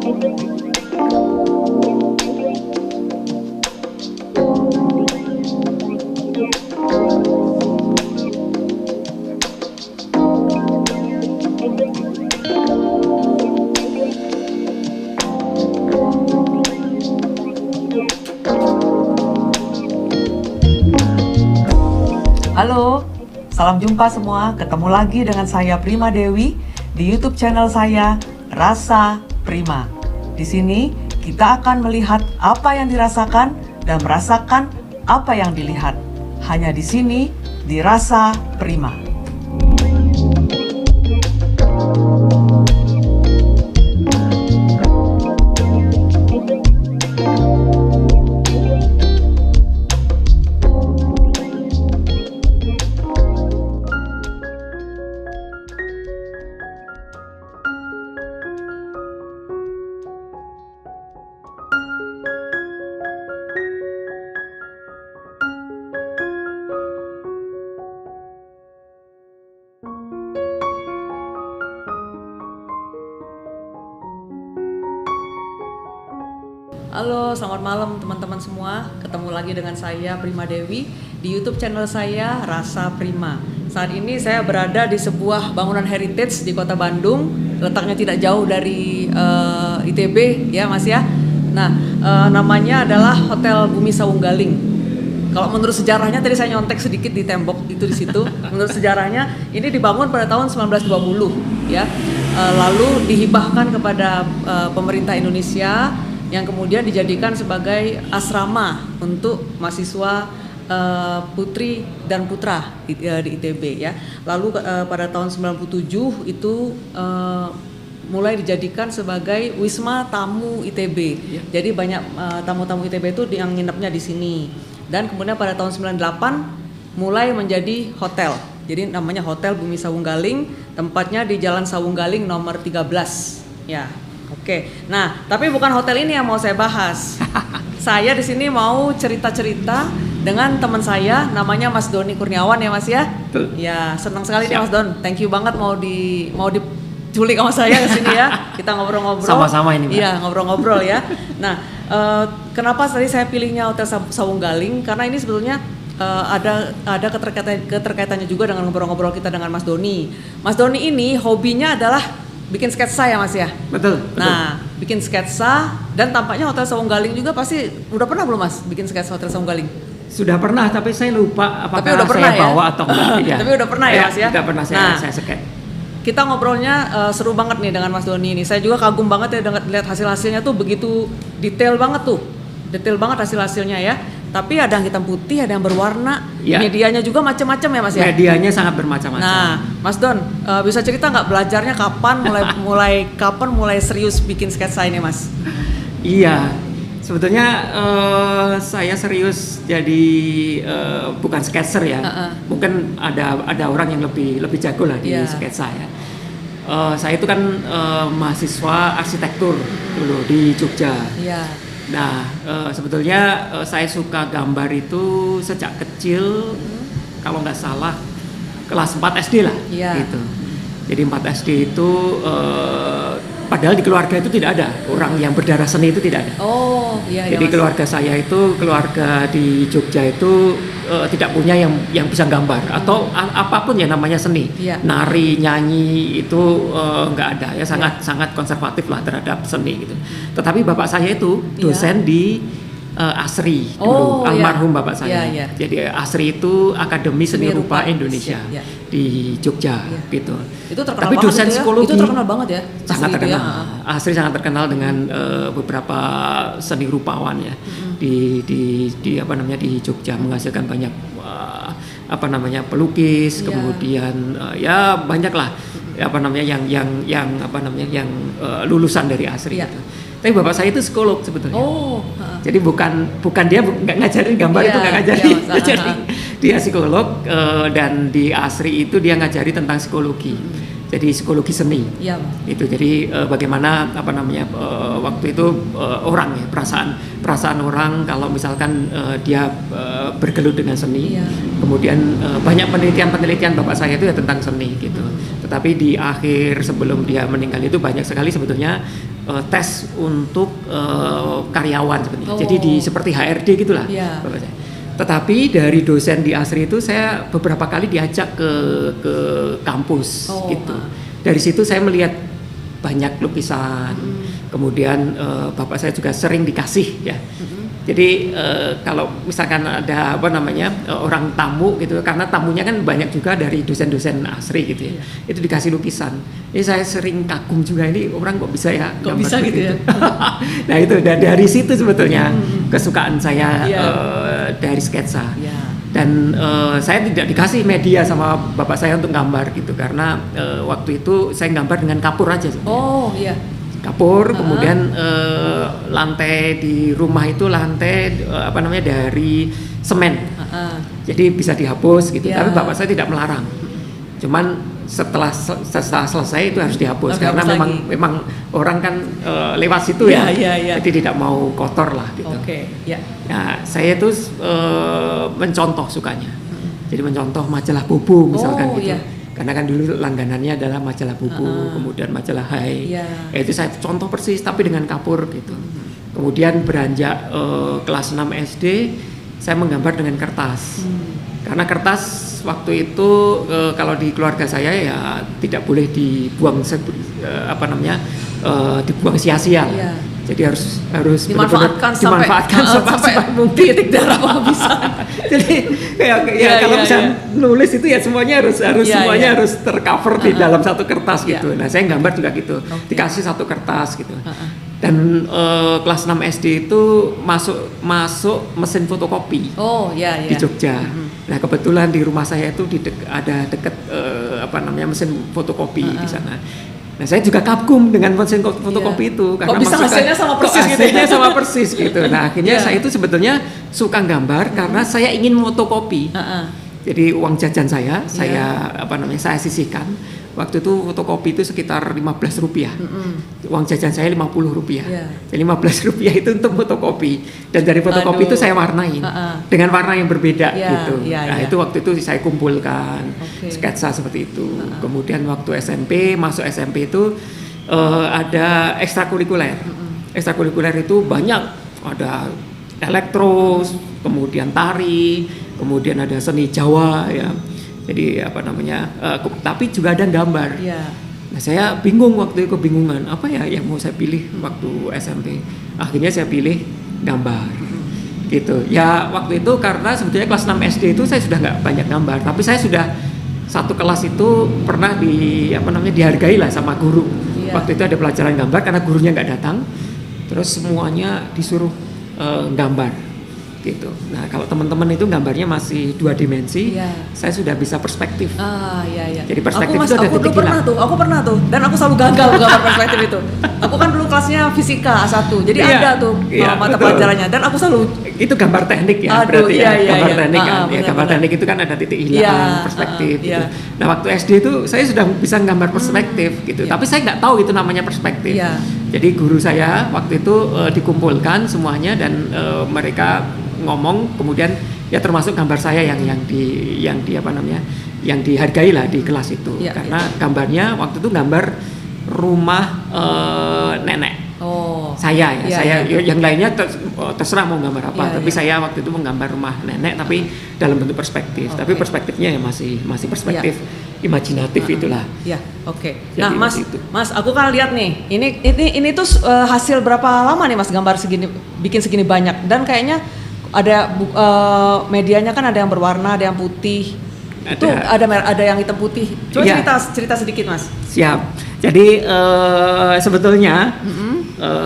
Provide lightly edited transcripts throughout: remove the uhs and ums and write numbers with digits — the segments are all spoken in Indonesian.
Halo, salam jumpa semua. Ketemu lagi dengan saya Prima Dewi di YouTube channel saya Rasa Prima. Di sini kita akan melihat apa yang dirasakan dan merasakan apa yang dilihat. Hanya di sini di Rasa Prima. Halo, selamat malam teman-teman semua. Ketemu lagi dengan saya Prima Dewi di YouTube channel saya Rasa Prima. Saat ini saya berada di sebuah bangunan heritage di Kota Bandung. Letaknya tidak jauh dari ITB ya Mas ya. Nah, namanya adalah Hotel Bumi Sawunggaling. Kalau menurut sejarahnya tadi saya nyontek sedikit di tembok itu di situ. Menurut sejarahnya ini dibangun pada tahun 1920 ya. Lalu dihibahkan kepada pemerintah Indonesia yang kemudian dijadikan sebagai asrama untuk mahasiswa putri dan putra di ITB ya. Lalu pada tahun 97 itu mulai dijadikan sebagai wisma tamu ITB. Ya. Jadi banyak tamu-tamu ITB itu yang nginepnya di sini. Dan kemudian pada tahun 98 mulai menjadi hotel. Jadi namanya Hotel Bumi Sawunggaling, tempatnya di Jalan Sawunggaling nomor 13. Ya. Oke, nah tapi bukan hotel ini yang mau saya bahas. Saya di sini mau cerita-cerita dengan teman saya, namanya Mas Doni Kurniawan ya Mas ya. Betul. Ya senang sekali nih Mas Don. Thank you banget mau diculik sama saya ke sini ya. Kita ngobrol-ngobrol. Sama-sama ini Mbak. Iya ngobrol-ngobrol ya. Nah kenapa tadi saya pilihnya Hotel Sawunggaling? Karena ini sebetulnya ada keterkaitannya juga dengan ngobrol-ngobrol kita dengan Mas Doni. Mas Doni ini hobinya adalah bikin sketsa ya Mas ya? Betul. Nah, bikin sketsa dan tampaknya Hotel Sawunggaling juga pasti udah pernah belum Mas bikin sketsa Hotel Sawunggaling? Sudah pernah, tapi saya lupa apakah tapi udah pernah, saya bawa atau enggak. Ya. Tapi udah pernah ya Mas ya? Udah pernah saya sket. Kita ngobrolnya seru banget nih dengan Mas Doni ini. Saya juga kagum banget ya lihat hasil-hasilnya tuh begitu detail banget tuh. Detail banget hasil-hasilnya ya. Tapi ada yang hitam putih, ada yang berwarna. Ya. Medianya juga macam-macam ya Mas ya? Medianya sangat bermacam-macam. Nah, Mas Don, bisa cerita nggak belajarnya kapan mulai serius bikin sketsa ini Mas? Iya, sebetulnya saya serius jadi bukan sketser ya. Mungkin ada orang yang lebih jago lah di sketsa ya. Saya itu kan mahasiswa arsitektur dulu di Jogja. Iya. Nah, sebetulnya saya suka gambar itu sejak kecil, kalau nggak salah kelas 4 SD lah, gitu. Jadi 4 SD itu, padahal di keluarga itu tidak ada orang yang berdarah seni, itu tidak ada. Oh, iya. Jadi keluarga saya itu, keluarga di Jogja itu tidak punya yang bisa gambar atau apapun yang namanya seni, nari, nyanyi itu nggak ada ya, sangat konservatif lah terhadap seni gitu. Tetapi bapak saya itu dosen di ASRI dulu, almarhum bapak saya. Jadi ASRI itu Akademi Seni Rupa Indonesia di Jogja gitu. Itu terkenal. Tapi dosen psikologi itu terkenal banget ya. Sangat terkenal. ASRI sangat terkenal dengan beberapa seni rupawan ya. Di apa namanya di Jogja, menghasilkan banyak pelukis, kemudian ya banyak lah yang lulusan dari ASRI gitu. Tapi bapak saya itu psikolog sebetulnya. Jadi bukan dia nggak ngajarin gambar, itu nggak ngajarin. Jadi dia psikolog dan di ASRI itu dia ngajari tentang psikologi. Jadi psikologi seni. Itu jadi bagaimana waktu itu orang ya, perasaan orang kalau misalkan dia bergelut dengan seni. Kemudian banyak penelitian bapak saya itu ya tentang seni gitu. Tetapi di akhir sebelum dia meninggal itu banyak sekali sebetulnya tes untuk karyawan sebenarnya. Oh. Jadi seperti HRD gitulah. Yeah. Tetapi dari dosen di ASRI itu saya beberapa kali diajak ke kampus gitu. Dari situ saya melihat banyak lukisan. Kemudian bapak saya juga sering dikasih ya. Jadi kalau misalkan ada orang tamu gitu, karena tamunya kan banyak juga dari dosen-dosen ASRI gitu ya, itu dikasih lukisan. Ini saya sering kagum juga, ini orang kok bisa ya kok bisa gitu ya. Nah itu dari situ sebetulnya kesukaan saya dari sketsa. Dan saya tidak dikasih media sama bapak saya untuk gambar gitu, karena waktu itu saya gambar dengan kapur aja sebenarnya. Kapur, kemudian lantai di rumah itu dari semen, jadi bisa dihapus gitu. Tapi bapak saya tidak melarang, cuman setelah selesai itu harus dihapus karena memang orang kan lewat situ jadi tidak mau kotor lah gitu. Nah saya itu mencontoh sukanya, jadi mencontoh majalah Bobo misalkan gitu. Karena kan dulu langganannya adalah majalah Bobo, kemudian majalah Hai. Itu saya contoh persis tapi dengan kapur gitu. Kemudian beranjak kelas 6 SD saya menggambar dengan kertas. Karena kertas waktu itu kalau di keluarga saya ya tidak boleh dibuang dibuang sia-sia. Jadi harus dimanfaatkan sampai mungkin titik darah kehabisan. Jadi kalau misalnya nulis itu ya semuanya harus tercover di dalam satu kertas gitu. Nah saya gambar juga gitu, dikasih satu kertas gitu. Dan kelas 6 SD itu masuk mesin fotokopi di Jogja. Nah kebetulan di rumah saya itu ada dekat mesin fotokopi di sana. Nah saya juga kagum dengan mesin fotokopi itu karena bisa hasilnya sama persis gitu. Sama persis gitu. Nah akhirnya saya itu sebetulnya suka gambar karena saya ingin fotokopi. Jadi uang jajan saya sisihkan. Waktu itu fotokopi itu sekitar Rp15. Uang jajan saya Rp50. Jadi Rp15 itu untuk fotokopi. Dan dari fotokopi itu saya warnain dengan warna yang berbeda gitu. Nah itu waktu itu saya kumpulkan sketsa seperti itu. Kemudian waktu masuk SMP itu ada ekstrakurikuler. Ekstrakurikuler itu banyak, ada elektro, kemudian tari, kemudian ada seni Jawa ya. Jadi tapi juga ada gambar. Nah saya bingung waktu itu, kebingungan apa ya yang mau saya pilih waktu SMP. Akhirnya saya pilih gambar gitu. Ya waktu itu karena sebetulnya kelas 6 SD itu saya sudah nggak banyak gambar, tapi saya sudah satu kelas itu pernah dihargai lah sama guru. Waktu itu ada pelajaran gambar karena gurunya nggak datang, terus semuanya disuruh gambar. Gitu. Nah kalau teman-teman itu gambarnya masih 2 dimensi, saya sudah bisa perspektif. Jadi perspektif itu ada titik hilang. Aku pernah tuh, dan aku selalu gagal gambar perspektif itu. Aku kan dulu kelasnya fisika A1, jadi ada tuh mata pelajarannya, dan aku selalu itu gambar teknik ya, berarti gambar teknik kan. Gambar teknik itu kan ada titik hilang, perspektif. Gitu. Nah waktu SD itu saya sudah bisa gambar perspektif gitu, tapi saya nggak tahu itu namanya perspektif. Jadi guru saya waktu itu dikumpulkan semuanya dan mereka ngomong, kemudian ya termasuk gambar saya yang dihargai lah di kelas itu karena gambarnya waktu itu gambar rumah nenek saya yang lainnya terserah mau gambar apa, tapi saya waktu itu menggambar rumah nenek tapi dalam bentuk perspektif, tapi perspektifnya ya masih perspektif imajinatif itulah. Nah Mas, aku kan lihat nih, ini tuh hasil berapa lama nih Mas gambar bikin segini banyak, dan kayaknya ada medianya kan ada yang berwarna, ada yang putih. Itu ada yang hitam putih. Coba cerita sedikit Mas. Siap. Jadi sebetulnya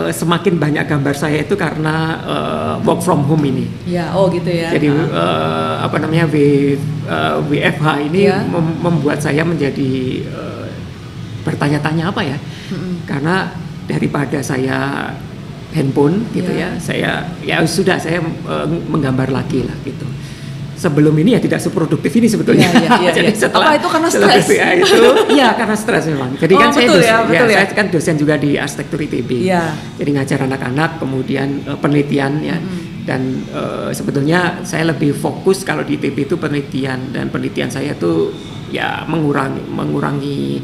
semakin banyak gambar saya itu karena work from home ini. Gitu ya. Jadi WFH ini membuat saya menjadi bertanya-tanya apa ya? Karena daripada saya handphone gitu saya menggambar lagi lah gitu. Sebelum ini ya tidak seproduktif ini sebetulnya. Jadi setelah itu karena stres. Karena stres memang. Jadi kan saya kan dosen juga di arsitektur ITB. Jadi ngajar anak-anak, kemudian penelitian ya. Dan sebetulnya saya lebih fokus kalau di ITB itu penelitian, dan penelitian saya tuh ya mengurangi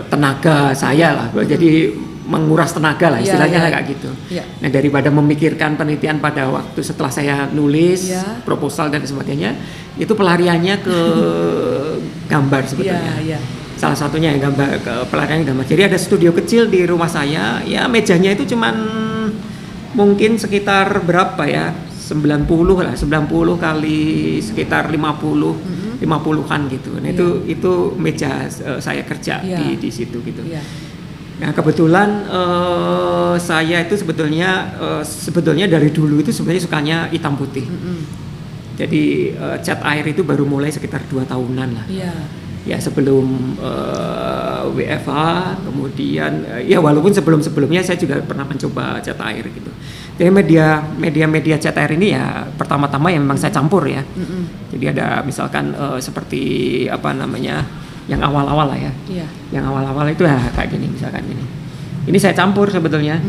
tenaga saya lah. Jadi menguras tenaga lah istilahnya kayak gitu. Yeah. Nah daripada memikirkan penelitian pada waktu setelah saya nulis proposal dan sebagainya, itu pelariannya ke gambar sebetulnya. Salah satunya yang gambar, pelariannya gambar. Jadi ada studio kecil di rumah saya, ya mejanya itu cuman mungkin sekitar berapa ya, 90 lah, 90 kali sekitar 50-an gitu. Nah itu meja saya kerja di situ gitu. Nah kebetulan saya itu sebetulnya dari dulu itu sebenarnya sukanya hitam putih. Jadi cat air itu baru mulai sekitar 2 tahunan lah. Ya sebelum WFH, kemudian ya walaupun sebelumnya saya juga pernah mencoba cat air gitu. Jadi media cat air ini ya pertama-tama yang memang saya campur ya. Jadi ada misalkan seperti apa namanya yang awal-awal lah ya. Yang awal-awal itu ya kayak gini misalkan ini. Ini saya campur sebetulnya.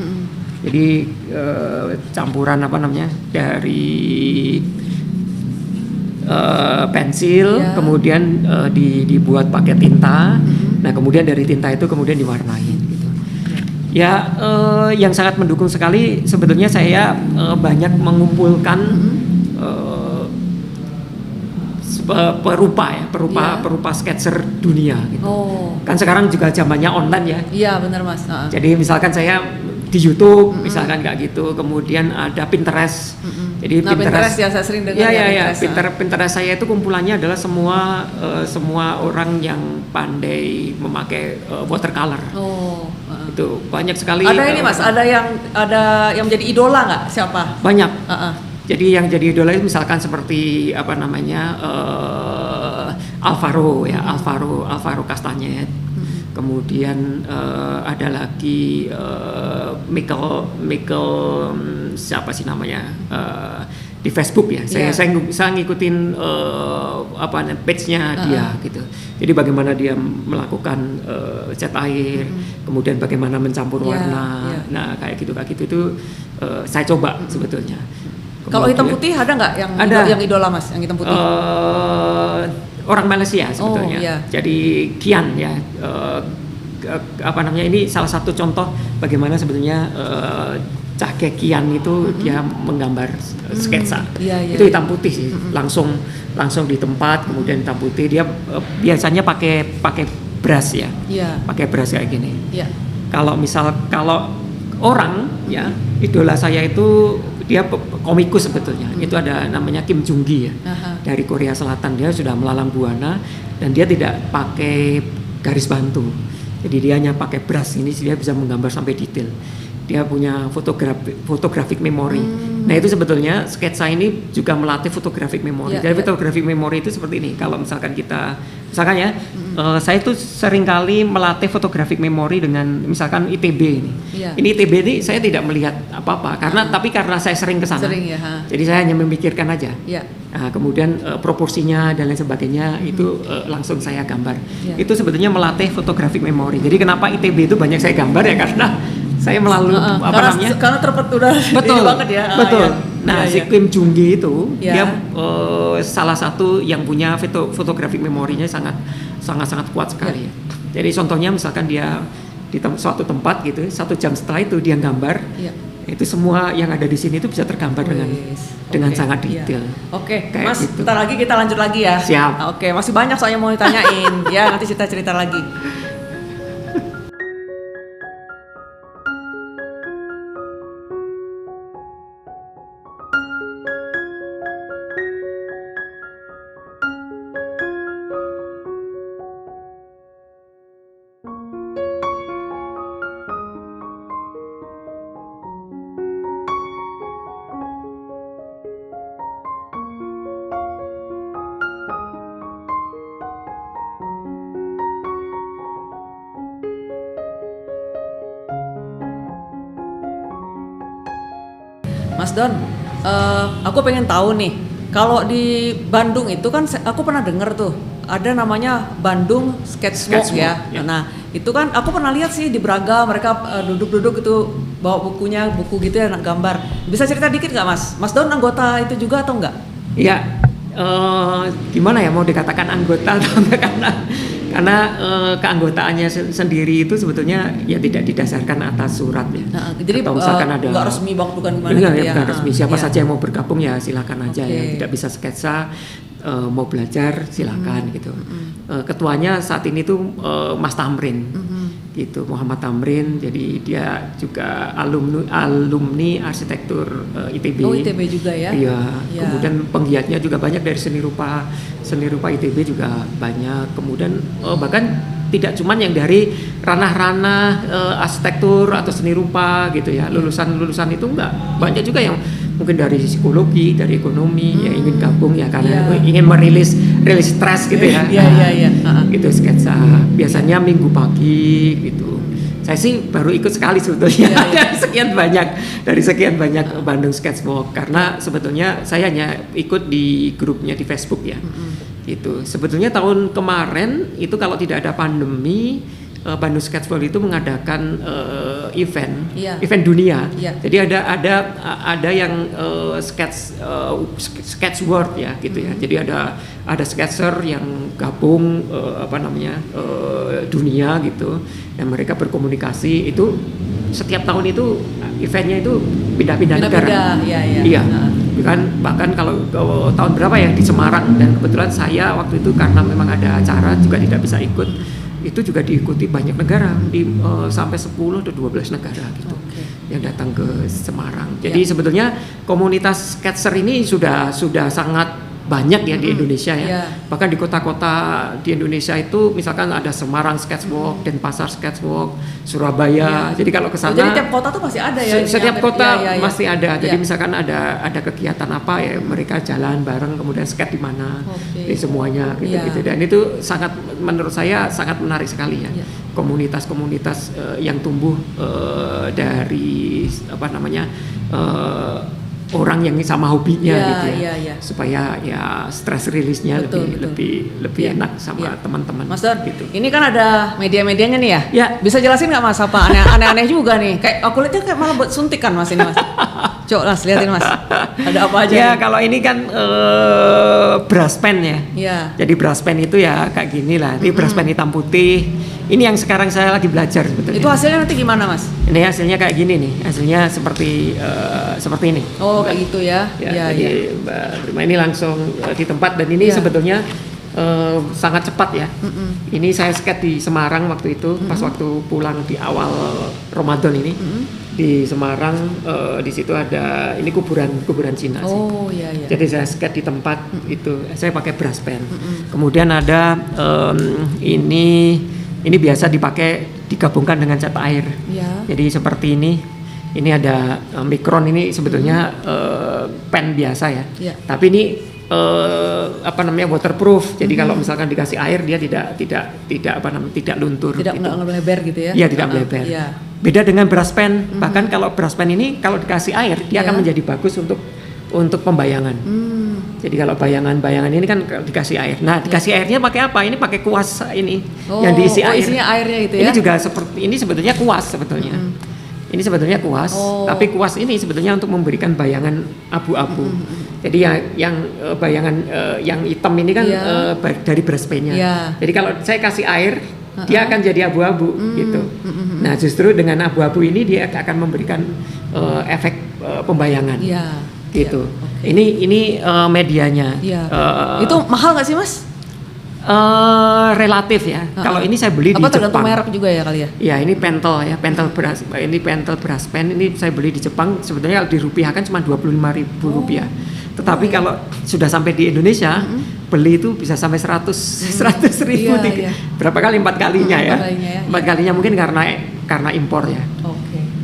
Jadi campuran apa namanya dari pensil, kemudian dibuat pakai tinta. Nah kemudian dari tinta itu kemudian diwarnai gitu. Ya yang sangat mendukung sekali sebetulnya saya banyak mengumpulkan perupa sketser dunia gitu. Kan sekarang juga zamannya online ya. Iya benar Mas. Jadi misalkan saya di YouTube misalkan kayak gitu, kemudian ada Pinterest. Jadi Pinterest ya saya sering dengar. Pinterest saya itu kumpulannya adalah semua orang yang pandai memakai watercolor. Itu banyak sekali. Ada ini Mas, ada yang menjadi idola nggak? Siapa? Banyak. Jadi yang jadi idola itu misalkan seperti apa namanya Alvaro Castañet. Kemudian ada lagi Michael siapa sih namanya di Facebook ya. Saya ngikutin page-nya dia gitu. Jadi bagaimana dia melakukan cat air, kemudian bagaimana mencampur warna. Nah kayak gitu itu saya coba sebetulnya. Kalau hitam putih ada nggak yang idola Mas, yang hitam putih? Orang Malaysia sebetulnya. Jadi Kian ya, ini salah satu contoh bagaimana sebetulnya Cahke Kian itu dia menggambar sketsa. Itu hitam putih sih, langsung di tempat, kemudian hitam putih. Dia biasanya pakai brush ya, pakai brush kayak gini. Kalau orang ya, idola saya itu dia komikus sebetulnya. Itu ada namanya Kim Jung Gi ya, dari Korea Selatan. Dia sudah melalang buana dan dia tidak pakai garis bantu. Jadi dia hanya pakai brush, ini dia bisa menggambar sampai detail. Dia punya photographic memory. Nah itu sebetulnya sketsa ini juga melatih photographic memory. Jadi photographic memory itu seperti ini. Kalau misalkan saya tuh seringkali melatih photographic memory dengan misalkan ITB ini. Ini ITB ini saya tidak melihat apa-apa tapi karena saya sering ke sana. Jadi saya hanya memikirkan aja. Nah, kemudian proporsinya dan lain sebagainya itu langsung saya gambar. Itu sebetulnya melatih photographic memory. Jadi kenapa ITB itu banyak saya gambar ya karena saya melalui karena udah betul banget ya. Betul. Si Kim Jung Gi itu dia salah satu yang punya photographic memorinya sangat kuat sekali. Jadi contohnya misalkan dia di suatu tempat gitu, 1 jam setelah itu dia gambar. Itu semua yang ada di sini itu bisa tergambar dengan sangat detail. Mas, gitu. Bentar lagi kita lanjut lagi ya. Siap. Masih banyak soalnya mau ditanyain. Ya nanti cerita lagi. Mas Don, aku pengen tahu nih, kalau di Bandung itu kan aku pernah dengar tuh ada namanya Bandung Sketchbook ya. Nah itu kan aku pernah lihat sih di Braga mereka duduk-duduk itu bawa buku gitu ya gambar. Bisa cerita dikit nggak Mas Don anggota itu juga atau enggak? Iya, gimana ya mau dikatakan anggota atau enggak Karena keanggotaannya sendiri itu sebetulnya ya tidak didasarkan atas surat ya. Jadi atau misalkan ada nggak resmi banget, bukan gimana gitu ya? Bukan resmi. Siapa saja yang mau bergabung ya silakan aja. Yang tidak bisa sketsa mau belajar silakan gitu. Ketuanya saat ini tuh Mas Tamrin. Gitu, Muhammad Tamrin. Jadi dia juga alumni arsitektur ITB. Oh, ITB juga ya? Iya. Kemudian penggiatnya juga banyak dari seni rupa ITB juga banyak. Kemudian bahkan tidak cuman yang dari ranah-ranah arsitektur atau seni rupa gitu ya. Lulusan itu enggak. Banyak juga yang mungkin dari psikologi, dari ekonomi yang ingin gabung ya karena ingin merilis stres gitu ya. Gitu sketsa. Biasanya minggu pagi gitu. Saya sih baru ikut sekali sebetulnya dari sekian banyak Bandung Sketchwalk karena sebetulnya saya hanya ikut di grupnya di Facebook ya. Gitu. Sebetulnya tahun kemarin itu kalau tidak ada pandemi Bandung Sketchwalk itu mengadakan event dunia. Jadi ada yang sketch world ya gitu ya. Jadi ada sketcher yang gabung dunia gitu dan mereka berkomunikasi itu setiap tahun itu eventnya itu pindah-pindah negara. Iya. Bahkan kalau tahun berapa ya di Semarang dan kebetulan saya waktu itu karena memang ada acara juga tidak bisa ikut. Itu juga diikuti banyak negara sampai 10 atau 12 negara gitu yang datang ke Semarang. Jadi sebetulnya komunitas sketser ini sudah sangat banyak ya di Indonesia ya. Bahkan di kota-kota di Indonesia itu misalkan ada Semarang Sketchwalk, Denpasar Sketchwalk, Surabaya. Jadi kalau ke sana jadi tiap kota tuh masih ada ya. Setiap kota masih ada. Jadi misalkan ada kegiatan apa ya mereka jalan bareng kemudian sketch di mana. Di semuanya gitu. Dan itu menurut saya sangat menarik sekali ya. Komunitas-komunitas yang tumbuh dari orang yang sama hobinya gitu ya. Supaya ya stress rilisnya lebih enak sama teman-teman. Mas Don, gitu. Ini kan ada media-medianya nih ya. Bisa jelasin nggak Mas apa aneh-aneh juga nih? Kayak aku lihatnya kayak malah buat suntikan Mas ini Mas. Coba Mas lihatin Mas. Ada apa aja? Ya kalau ini kan brush pen ya. Jadi brush pen itu ya kayak gini lah. Ini brush pen hitam putih. Ini yang sekarang saya lagi belajar sebetulnya. Itu hasilnya nanti gimana Mas? Ini hasilnya kayak gini nih. Hasilnya seperti ini. Oh kayak gitu ya. Jadi Mbak Prima ini langsung di tempat dan ini sebetulnya sangat cepat ya. Ini saya sketch di Semarang waktu itu pas waktu pulang di awal Ramadan ini. Di Semarang di situ ada ini kuburan Cina sih. Jadi saya sketch di tempat itu. Saya pakai brush pen. Kemudian ada ini biasa digabungkan dengan cat air. Jadi seperti ini. Ini ada mikron ini sebetulnya pen biasa ya. Tapi ini waterproof. Jadi kalau misalkan dikasih air dia tidak luntur. Tidak melebar gitu ya? Iya tidak melebar. Beda dengan brush pen. Bahkan kalau brush pen ini kalau dikasih air dia akan menjadi bagus untuk pembayangan. Jadi kalau bayangan ini kan dikasih air. Nah dikasih airnya pakai apa? Ini pakai kuas ini yang diisi air. Isinya airnya itu ya? Ini juga ini sebetulnya kuas sebetulnya. Ini sebetulnya kuas, tapi kuas ini sebetulnya untuk memberikan bayangan abu-abu. Jadi yang bayangan yang hitam ini kan dari brush pen-nya. Jadi kalau saya kasih air, dia akan jadi abu-abu gitu. Nah justru dengan abu-abu ini dia akan memberikan efek pembayangan. Gitu. Ini medianya. Itu mahal nggak sih Mas? Relatif ya. Kalau ini saya beli di Jepang. Tergantung merek juga ya kali ya? Ya ini Pentel ya, Pentel brush. Ini Pentel brush pen. Ini saya beli di Jepang. Sebetulnya dirupiahkan cuma Rp25.000. Tetapi kalau sudah sampai di Indonesia, beli itu bisa sampai 100.000. Iya. Berapa kali? 4 kalinya ya. 4 kalinya mungkin karena impor ya.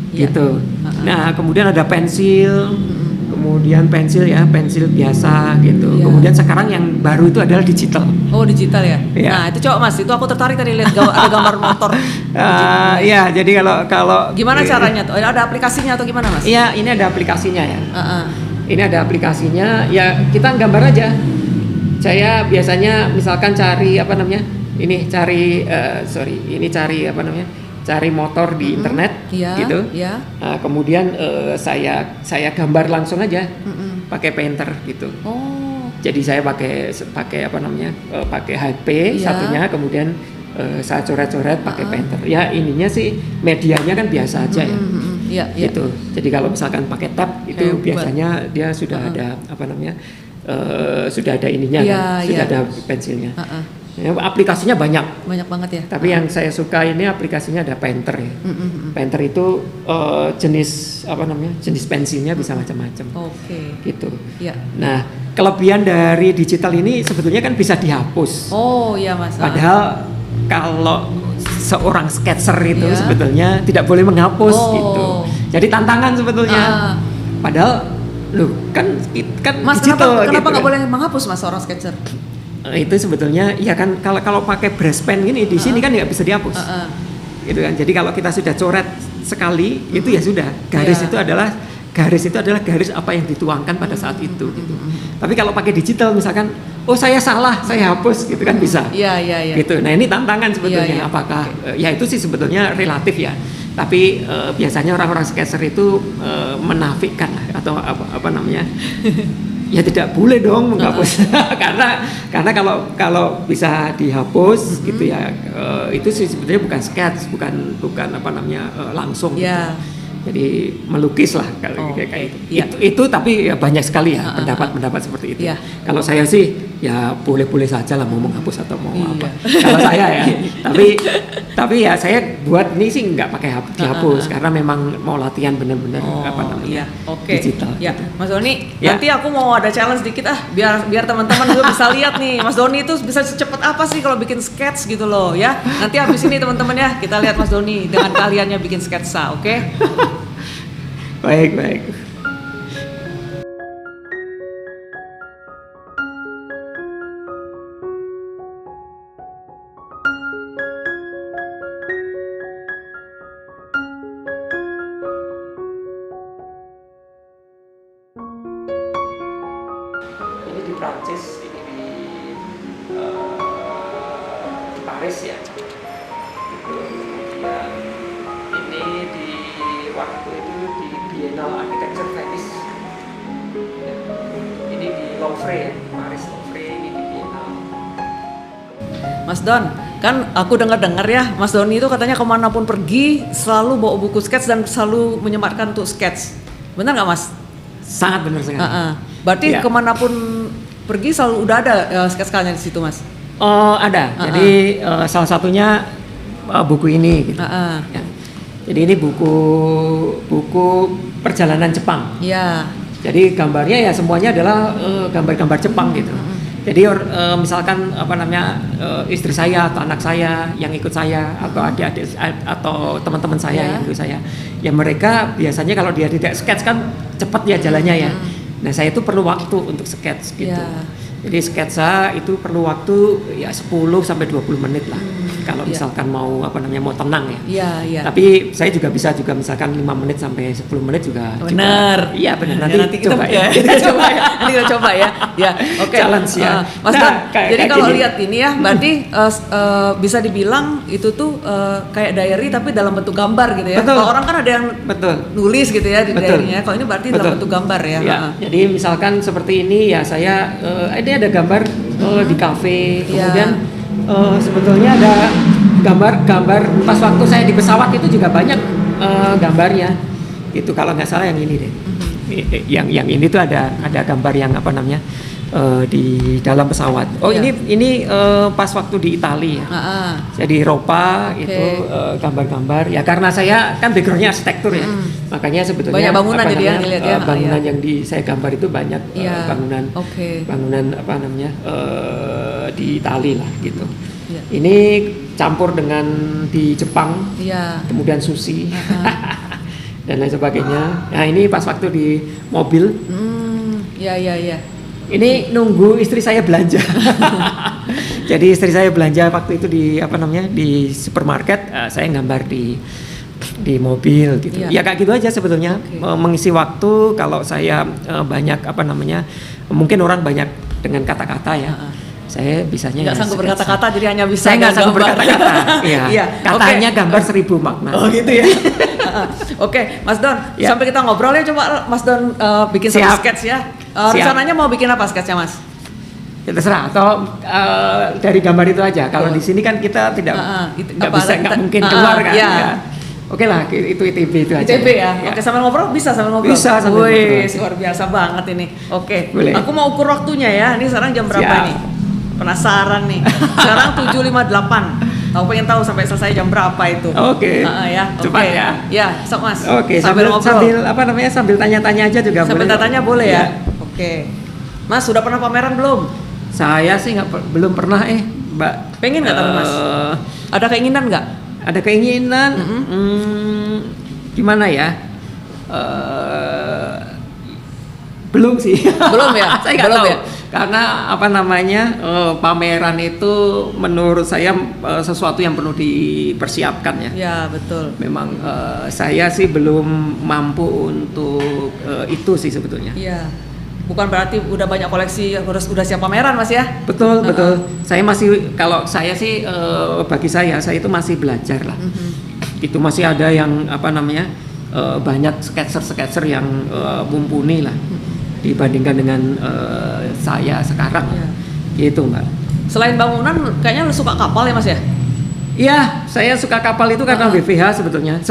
Gitu. Nah kemudian ada pensil. Kemudian pensil biasa gitu. Kemudian sekarang yang baru itu adalah digital. Oh digital ya? Nah itu coba Mas, itu aku tertarik tadi lihat ada gambar motor. Iya, jadi kalau gimana caranya tuh? Ada aplikasinya atau gimana Mas? Iya, ini ada aplikasinya ya. Ini ada aplikasinya. Ya kita gambar aja. Saya biasanya misalkan cari cari motor di internet gitu. Kemudian saya gambar langsung aja pakai painter gitu. Jadi saya pakai HP satunya, kemudian saya coret-coret pakai painter. Ya ininya sih medianya kan biasa aja ya. Iya, gitu. Jadi kalau misalkan pakai tab itu biasanya dia sudah ada apa namanya sudah ada ininya kan, sudah ada pensilnya. Ya, aplikasinya banyak banget ya. Tapi yang saya suka ini aplikasinya ada painter ya. Painter itu jenis apa namanya jenis pensilnya bisa macam-macam. Gitu. Ya. Nah kelebihan dari digital ini sebetulnya kan bisa dihapus. Oh iya Mas. Padahal kalau seorang sketser itu sebetulnya tidak boleh menghapus gitu. Jadi tantangan sebetulnya. Padahal loh kan Mas digital. Kenapa nggak gitu, boleh menghapus Mas seorang sketser? Itu sebetulnya ya kan kalau pakai brush pen gini di sini kan nggak bisa dihapus. Gitu kan. Jadi kalau kita sudah coret sekali itu ya sudah garis itu adalah garis apa yang dituangkan pada saat itu gitu. Tapi kalau pakai digital misalkan saya salah, saya hapus gitu kan bisa. Iya. Gitu. Nah, ini tantangan sebetulnya apakah ya itu sih sebetulnya relatif ya. Tapi biasanya orang-orang sketser itu menafikan atau apa namanya? Ya tidak boleh dong menghapus. karena kalau bisa dihapus gitu ya itu sih sebetulnya bukan sketch, bukan apa namanya langsung gitu. Jadi melukis lah kalau kayak itu. Itu tapi ya banyak sekali ya pendapat seperti itu. Kalau saya sih ya boleh-boleh saja lah mau menghapus atau mau apa. Kalau saya ya. Tapi ya saya buat ini sih nggak pakai dihapus karena memang mau latihan benar-benar apa namanya digital. Ya, Mas Doni, nanti aku mau ada challenge dikit biar teman-teman juga bisa lihat nih Mas Doni itu bisa secepat apa sih kalau bikin sketch gitu loh ya. Nanti habis ini teman-teman ya kita lihat Mas Doni dengan kaliannya bikin sketsa, oke? Baik. Ini di Prancis, ini di Paris ya. Kemudian ini di waktu itu di Biennale Architecture Venice. Ya. Ini di Louvre, Paris Louvre, ini di Biennale. Mas Don, kan aku dengar ya, Mas Doni itu katanya kemanapun pergi selalu bawa buku sketch dan selalu menyematkan untuk sketch. Benar nggak Mas? Sangat benar sekali. Berarti kemanapun pergi selalu udah ada sketch-nya di situ Mas? Ada. Jadi salah satunya buku ini. Gitu. Ya. Jadi ini buku perjalanan Jepang. Iya. Jadi gambarnya ya semuanya adalah gambar-gambar Jepang gitu. Jadi misalkan apa namanya istri saya atau anak saya yang ikut saya atau adik-adik atau teman-teman saya yang ikut saya, ya mereka biasanya kalau dia tidak sketch kan cepat ya jalannya ya. Nah saya itu perlu waktu untuk sketch gitu. Jadi sketsa itu perlu waktu ya 10 sampai 20 menit lah. Kalau misalkan mau apa namanya mau tenang ya. Tapi saya juga bisa misalkan 5 menit sampai 10 menit juga. Benar. Iya benar. Nanti kita coba ya. Nanti kita coba ya. Ya, oke. Challenge ya. Mas Dan, jadi kalau lihat ini ya, berarti bisa dibilang itu tuh kayak diary tapi dalam bentuk gambar gitu ya. Kalau orang kan ada yang nulis gitu ya di diary-nya. Kalau ini berarti dalam bentuk gambar ya. Jadi misalkan seperti ini ya saya ini ada gambar di kafe, kemudian sebetulnya ada gambar pas waktu saya di pesawat itu juga banyak gambarnya. Itu kalau nggak salah yang ini deh. Yang ini tuh ada gambar yang apa namanya di dalam pesawat. Ini pas waktu di Italia. Jadi Eropa itu gambar-gambar. Ya karena saya kan backgroundnya arsitektur ya, makanya sebetulnya banyak bangunan jadi yang dilihat ya. Bangunan yang saya gambar itu banyak bangunan apa namanya di Italia lah gitu. Ini campur dengan di Jepang, kemudian sushi dan lain sebagainya. Nah ini pas waktu di mobil. Ini nunggu istri saya belanja. Jadi istri saya belanja waktu itu di apa namanya di supermarket, saya gambar di mobil gitu. Ya kayak gitu aja sebetulnya mengisi waktu. Kalau saya banyak apa namanya mungkin orang banyak dengan kata-kata ya. Saya bisanya nggak sanggup berkata-kata jadi hanya bisa. Saya nggak sanggup berkata-kata. Katanya gambar 1000 makna. Oh gitu ya. Oke, Mas Don, sampai kita ngobrol ya coba Mas Don bikin satu sketch ya. Rencananya mau bikin apa sketchnya Mas? Ya terserah, atau dari gambar itu aja. Kalau di sini kan kita tidak nggak mungkin keluar kan. Ya. Ya. Oke lah, itu ITB itu aja. ITB ya. Oke, sambil ngobrol bisa sambil ngobrol. Bisa sambil ngobrol. Luar biasa banget ini. Oke. Boleh. Aku mau ukur waktunya ya. Ini sekarang jam berapa Siap. nih? Penasaran nih. Sekarang 7.58. Aku pengen tahu sampai selesai jam berapa itu. Oke. Ya. Cepat ya. Ya, sok Mas. Oke, sambil apa namanya? Sambil tanya-tanya aja juga sambil boleh. tanya boleh ya. Oke. Mas, sudah pernah pameran belum? Saya sih belum pernah Mbak. Pengen nggak tapi Mas? Ada keinginan nggak? Ada keinginan, gimana ya? Belum sih. Belum ya? Saya nggak Belum tahu. ya? Karena apa namanya pameran itu menurut saya sesuatu yang perlu dipersiapkan ya. Ya betul. Memang saya sih belum mampu untuk itu sih sebetulnya. Iya. Bukan berarti udah banyak koleksi udah siap pameran Mas ya? Betul betul. Saya masih kalau saya sih bagi saya itu masih belajar lah. Itu masih ada yang apa namanya banyak sketser yang mumpuni lah dibandingkan dengan saya sekarang. Gitu Mbak. Selain bangunan kayaknya lu suka kapal ya Mas ya? Iya, saya suka kapal itu karena BVH sebetulnya.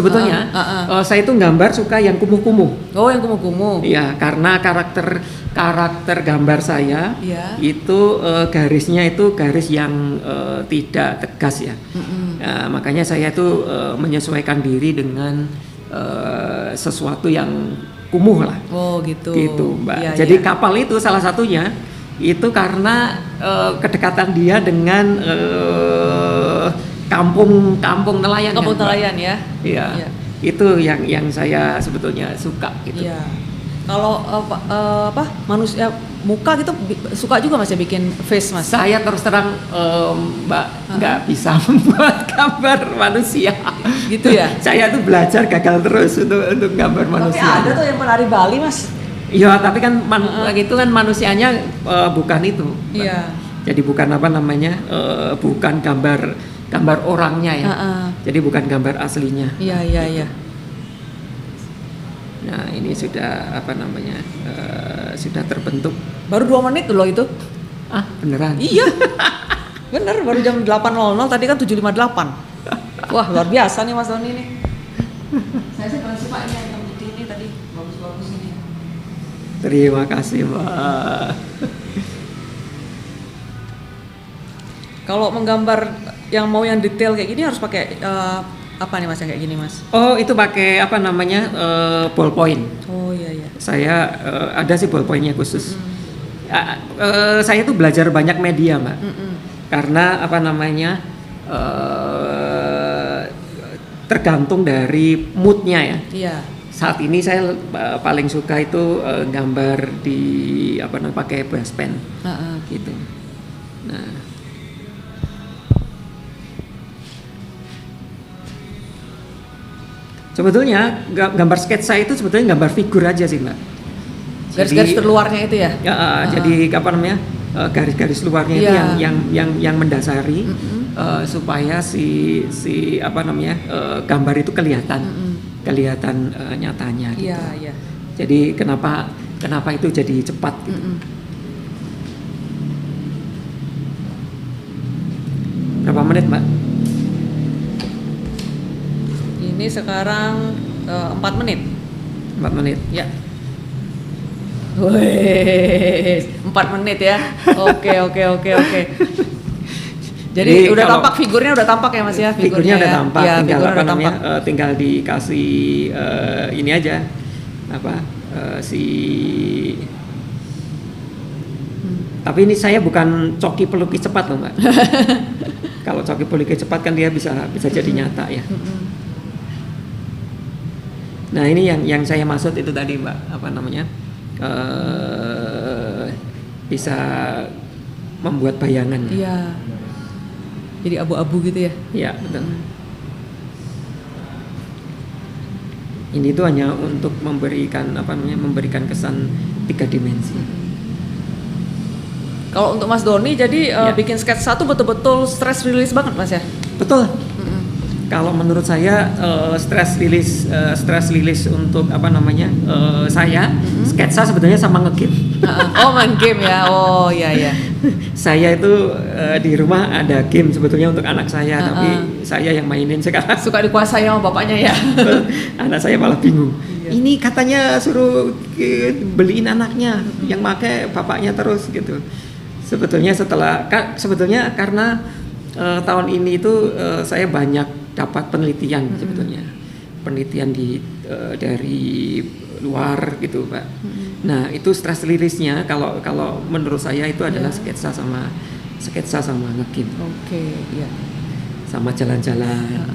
Saya itu gambar suka yang kumuh-kumuh. Oh, yang kumuh-kumuh. Iya, karena karakter gambar saya itu garisnya itu garis yang tidak tegas ya. Makanya saya itu menyesuaikan diri dengan sesuatu yang kumuh lah. Oh, gitu. Gitu, Mbak. Ya, Jadi kapal itu salah satunya itu karena kedekatan dia dengan kampung nelayan. Kampung kan, nelayan ya. Iya. Ya. Itu yang saya sebetulnya suka gitu. Iya. Kalau manusia muka gitu suka juga Mas ya bikin face Mas. Saya terus terang Mbak nggak bisa membuat gambar manusia. Gitu ya. Saya tuh belajar gagal terus untuk gambar manusia. Tapi ada tuh yang penari Bali Mas. Iya, tapi kan itu kan manusianya bukan itu. Iya. Jadi bukan apa namanya bukan gambar orangnya ya. Jadi bukan gambar aslinya. Iya. Nah ini sudah apa namanya sudah terbentuk. Baru 2 menit loh itu. Ah beneran? Iya. Bener baru jam 8.00 tadi kan 7.58. Wah luar biasa nih Mas Doni nih. Saya sih paling suka ini yang putih ini tadi bagus-bagus ini. Terima kasih Mbak. Kalau menggambar yang mau yang detail kayak gini harus pakai apa nih Mas yang kayak gini Mas? Oh itu pakai apa namanya ballpoint. Oh iya. Saya ada sih ballpointnya khusus. Saya tuh belajar banyak media Mbak. Karena apa namanya tergantung dari moodnya ya. Iya. Saat ini saya paling suka itu gambar di apa namanya pakai brush pen. Gitu. Nah. Sebetulnya gambar sketsa itu sebetulnya gambar figur aja sih Mbak. Garis-garis terluarnya itu ya? Jadi apa namanya garis-garis luarnya itu yang mendasari supaya si apa namanya gambar itu kelihatan nyatanya gitu. Iya. Jadi kenapa itu jadi cepat gitu. Berapa menit Mbak? Ini sekarang 4 menit. 4 menit. Ya. Wih, 4 menit ya. Oke. Jadi udah tampak figurnya udah tampak ya Mas ya? Figurnya udah tampak. Ya, tinggal apa namanya? tampak. Tinggal dikasih ini aja. Tapi ini saya bukan coki pelukis cepat loh Mbak. Kalau coki pelukis cepat kan dia bisa jadi nyata ya. Nah ini yang saya maksud itu tadi Mbak, apa namanya bisa membuat bayangan. Iya. Jadi abu-abu gitu ya? Iya betul. Ini tuh hanya untuk memberikan kesan 3 dimensi. Kalau untuk Mas Doni jadi bikin sketsa satu betul-betul stress release banget Mas ya? Betul. Kalau menurut saya stress release untuk apa namanya saya sketsa sebetulnya sama ngegame. Oh main game ya, oh iya. Saya itu di rumah ada game sebetulnya untuk anak saya, tapi saya yang mainin sekarang. Suka dikuasai sama bapaknya ya. Anak saya malah bingung. Ini katanya suruh beliin anaknya, yang pakai bapaknya terus gitu. Sebetulnya sebetulnya karena tahun ini itu saya banyak dapat penelitian sebetulnya, penelitian dari luar gitu Pak. Nah itu stress release-nya kalau menurut saya itu adalah sketsa sama ngegame. Oke, iya. Sama jalan-jalan.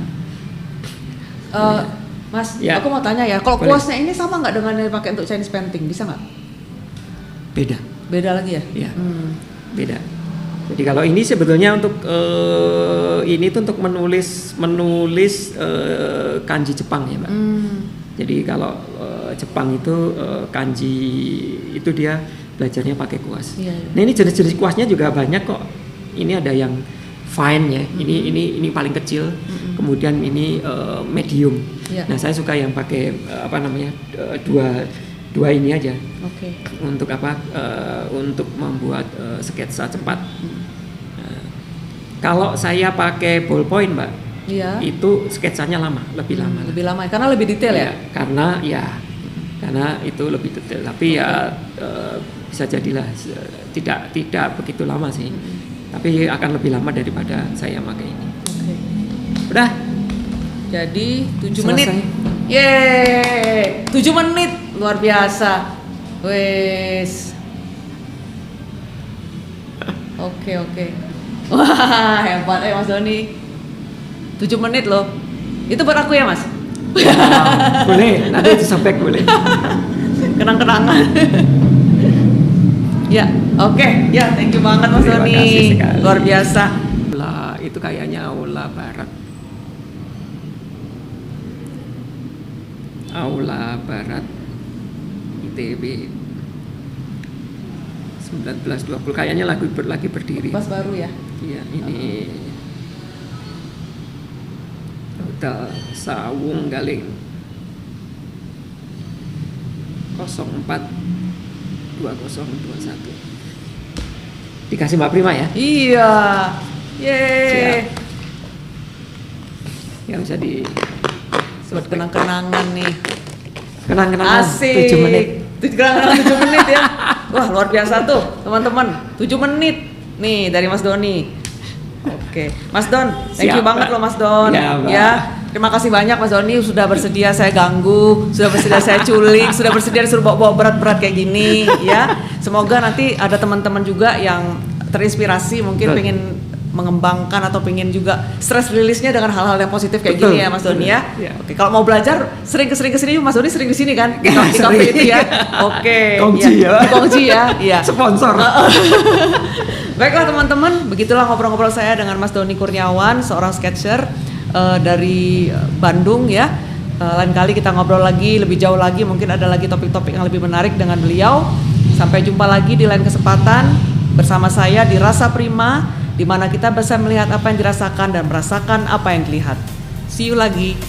Mas, Ya. aku mau tanya ya, kalau Boleh. kuasnya ini sama nggak dengan yang dipakai untuk Chinese painting, bisa nggak? Beda. Beda lagi ya? Ya, beda. Jadi kalau ini sebetulnya untuk ini tuh untuk menulis kanji Jepang ya Mbak. Jadi kalau Jepang itu kanji itu dia belajarnya pakai kuas. Iya. Nah ini jenis-jenis kuasnya juga banyak kok. Ini ada yang fine ya. Ini paling kecil. Kemudian ini medium. Iya. Nah saya suka yang pakai apa namanya dua ini aja. Oke. Untuk apa? Untuk membuat sketsa cepat. Nah, kalau saya pakai ballpoint, Mbak, Iya. itu sketsanya lebih lama. Lebih lama, karena lebih detail ya? Karena itu lebih detail. Tapi ya bisa jadilah tidak begitu lama sih. Tapi akan lebih lama daripada saya pakai ini. Oke. Udah. Jadi 7 Selesai. menit. Yeay, 7 menit, luar biasa. Wes. Oke. Wah, hebat Mas Doni. 7 menit loh. Itu buat aku ya, Mas? Boleh, nanti disobek boleh. Kenang-kenangan. Ya, oke. Ya, thank you banget Mas Terima Doni. kasih sekali. Luar biasa. Lah, itu kayaknya aula barat. Aula Barat ITB 1920 kayaknya lagi berdiri. Pas baru ya. Iya, ini Hotel Sawung Galing 042021. Dikasih Mbak Prima ya? Iya. Yeay. Yang bisa di Buat kenang-kenangan nih. kenang-kenangan Asik. 7 menit. Kenang-kenangan 7 menit ya. Wah, luar biasa tuh, teman-teman. 7 menit nih dari Mas Doni. Oke. Mas Don, thank you Siap, banget Mbak. loh Mas Don. Ya, Mbak. Ya. Terima kasih banyak Mas Doni sudah bersedia saya ganggu, sudah bersedia saya culik, sudah bersedia disuruh bawa berat-berat kayak gini ya. Semoga nanti ada teman-teman juga yang terinspirasi mungkin Betul. pengen mengembangkan atau pengen juga stress release-nya dengan hal-hal yang positif kayak Betul. gini ya Mas Doni ya. Iya. Oke, kalau mau belajar sering kesini Mas Doni sering di sini kan? Di Ya, kafe sering. itu ya. Oke. Kongji ya. Di Kongji ya. Iya. Sponsor. Baiklah teman-teman, begitulah ngobrol-ngobrol saya dengan Mas Doni Kurniawan, seorang sketcher dari Bandung ya. Lain kali kita ngobrol lagi lebih jauh lagi, mungkin ada lagi topik-topik yang lebih menarik dengan beliau. Sampai jumpa lagi di lain kesempatan bersama saya di Rasa Prima, di mana kita bisa melihat apa yang dirasakan dan merasakan apa yang dilihat. See you lagi.